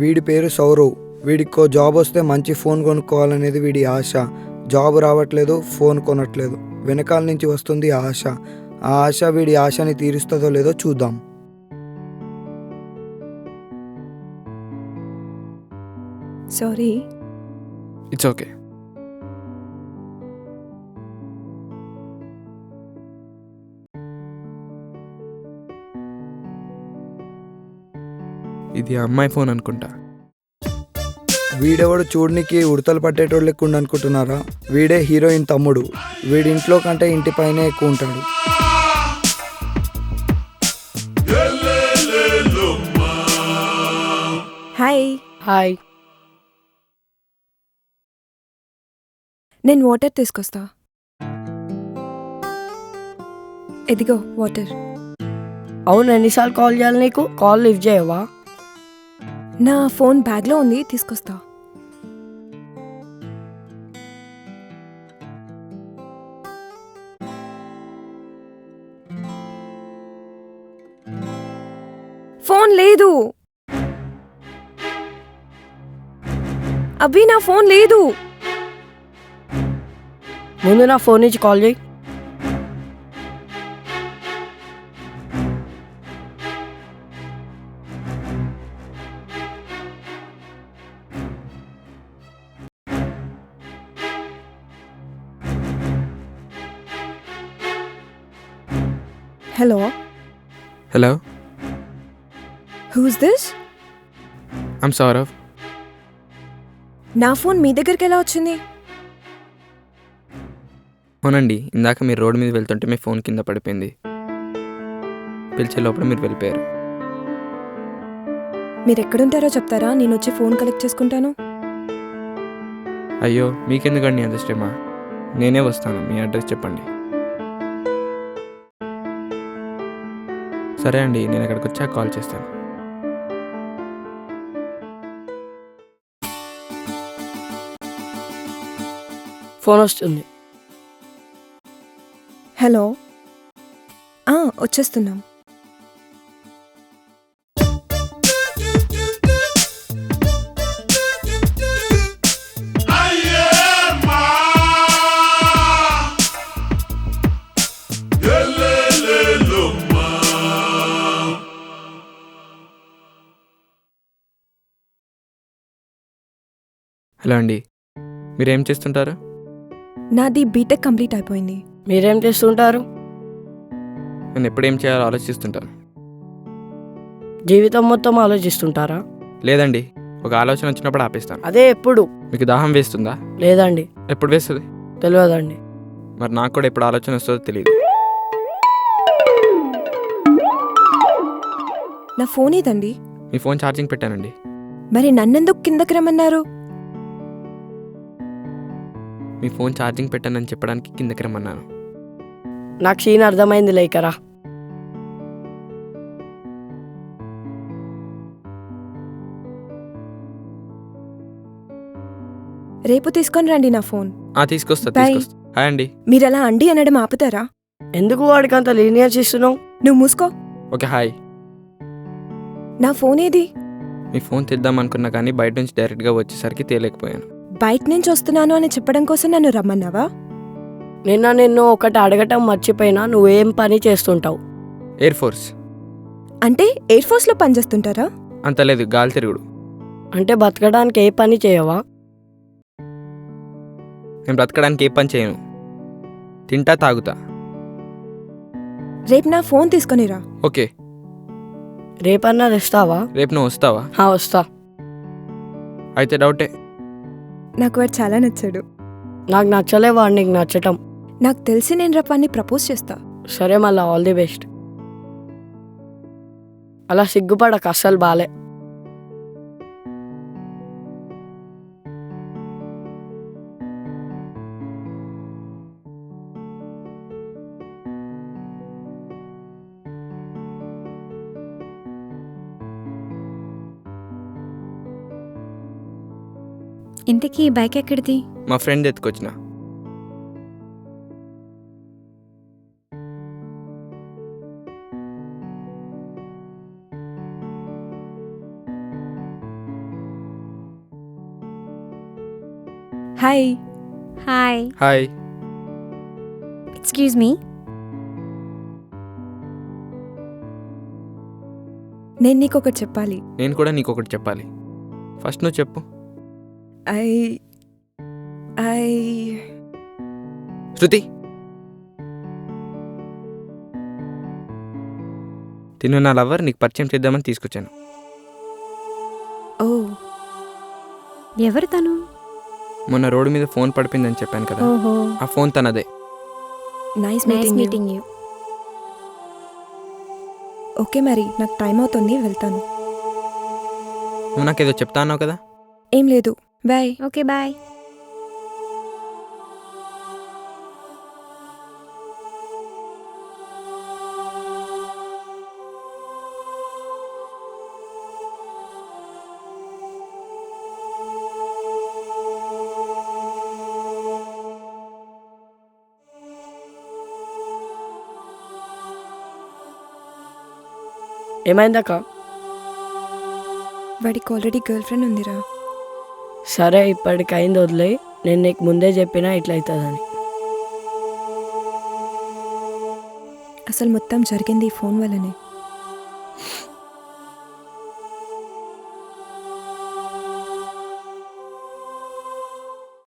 వీడి పేరు సౌరవ్. వీడికో జాబ్ వస్తే మంచి ఫోన్ కొనుక్కోవాలనేది వీడి ఆశ. జాబ్ రావట్లేదు, ఫోన్ కొనట్లేదు. వెనకాల నుంచి వస్తుంది ఆశ. ఆ ఆశ వీడి ఆశని తీరుస్తుందో లేదో చూద్దాం. సారీ. It's okay. ఇది అమ్మాయి ఫోన్ అనుకుంటా. వీడెవడు చూడనికి ఉడతలు పట్టేటోళ్ళు లెక్క అనుకుంటున్నారా? వీడే హీరోయిన్ తమ్ముడు. వీడి ఇంట్లో కంటే ఇంటి పైనే ఎక్కువ ఉంటాడు. హాయ్. హాయ్. నేను వాటర్ తీసుకొస్తా. ఎదిగో వాటర్. అవును, ఎన్నిసార్లు కాల్ చేయాలి నీకు? కాల్ లిఫ్ట్ చేయవా? నా ఫోన్ బ్యాగ్లో ఉంది, తీసుకొస్తా. ఫోన్ లేదు అభి, నా ఫోన్ లేదు. ముందు నా ఫోన్ నుంచి కాల్ చేయి. Hello. Hello, who's this? I'm Sourav. నా ఫోన్ మీ దగ్గరికి ఎలా వచ్చింది? అవునండి, ఇందాక మీరు రోడ్డు మీద వెళ్తుంటే మీ ఫోన్ కింద పడిపోయింది. పిలిచే లోపల మీరు వెళ్ళిపోయారు. మీరు ఎక్కడుంటారో చెప్తారా? నేను వచ్చి ఫోన్ కలెక్ట్ చేసుకుంటాను. అయ్యో, మీకెందుకండి అంత శ్రమ? నేనే వస్తాను, మీ అడ్రస్ చెప్పండి. సరే అండి, నేను అక్కడికి వచ్చాక కాల్ చేస్తాను. ఫోన్ వస్తుంది. హలో. వచ్చేస్తున్నాం. హలో అండి, మీరేం చేస్తుంటారు? నాది బీటెక్ కంప్లీట్ అయిపోయింది. మీరేం చేస్తుంటారు? నేను ఎప్పుడేం చేయాలో ఆలోచిస్తుంటాను. జీవితం మొత్తం ఆలోచిస్తుంటారా? లేదండి, ఒక ఆలోచన వచ్చినప్పుడు ఆపేస్తాను. అదే ఎప్పుడు? మీకు దాహం వేస్తుందా? లేదండి. ఎప్పుడు వేస్తుంది? తెలియదండి. మరి నాకు కూడా ఎప్పుడు ఆలోచన వస్తుందో తెలియదు. నా ఫోన్ ఏదండి? మీ ఫోన్ ఛార్జింగ్ పెట్టానండి. మరి నన్నెందుకు కిందకి రమ్మన్నారు? మీ ఫోన్ ఛార్జింగ్ పెట్టానని చెప్పడానికి కిందకి రమ్మన్నాను. నాకు సీన్ అర్థమైంది, లేకరా. రేపు తీసుకొని రండి నా ఫోన్. తీసుకొస్తా. Bye. హాయ్ అండి. మీరలా అండి అనడం ఆపుతారా? ఎందుకు వాడికి అంత లీనియన్స్ ఇస్తున్నావు? నువ్వు మూసుకో. Okay, hi. నా ఫోన్ ఏది? మీ ఫోన్ తెద్దాం అనుకున్నా కానీ బయట నుంచి డైరెక్ట్గా వచ్చేసరికి తేలేకపోయాను. బయట నుంచి వస్తున్నాను అని చెప్పడం కోసం నన్ను రమ్మన్నావా? నిన్ను ఒకటి అడగటం మర్చిపోయినా, నువ్వేం పని చేస్తుంటావు? Air force. అంటే ఎయిర్ ఫోర్స్లో పనిచేస్తుంటారా? అంత లేదు, గాలి తిరుగుడు. అంటే బతకడానికి ఏ పని చేయవా? నేను బ్రతకడానికి ఏ పని చేయను, తింటా తాగుతా. రేపు నా ఫోన్ తీసుకొనిరా. ఓకే. రేపన్నా తెస్తావా? రేపు నువ్వు వస్తావా? వస్తా. అయితే డౌటే. నాకు వాడు చాలా నచ్చాడు. నాకు నచ్చలే వాడు నీకు నచ్చటం. నాకు తెలిసి నేను రేపు వాడిని ప్రపోజ్ చేస్తా. సరే, మళ్ళీ ఆల్ ది బెస్ట్. అలా సిగ్గుపడక, అస్సలు బాలే. ఇంతకీ బైక్ ఎక్కడిది? మా ఫ్రెండ్ ఎత్తుకొచ్చిన. Hi. Hi. Hi. Excuse me. నేను నీకు ఒకటి చెప్పాలి. నేను కూడా నీకు ఒకటి చెప్పాలి. ఫస్ట్ నువ్వు చెప్పు. ఐ ఐ శృతి, తిను నా లవర్, నీకు పరిచయం చేద్దామని తీసుకొచ్చాను. ఓ ఎవరు తను? మొన్న రోడ్డు మీద ఫోన్ పడిపోయిందని చెప్పాను కదా, ఓహో, ఆ ఫోన్ తనదే. Nice nice meeting you. Meeting you. Okay మరి నాకు టైం అవుతుంది, వెళ్తాను. నువ్వు నాకేదో చెప్తా అన్నావు కదా. ఏం లేదు, బాయ్. Okay bye. ఏమైందక్క? వాడికి ఆల్రెడీ గర్ల్ ఫ్రెండ్ ఉందిరా. సరే ఇప్పటికైంది వదిలే, నేను నీకు ముందే చెప్పినా ఇట్లా అవుతుందని. అసలు మొత్తం జరిగింది ఈ ఫోన్ వల్లనే.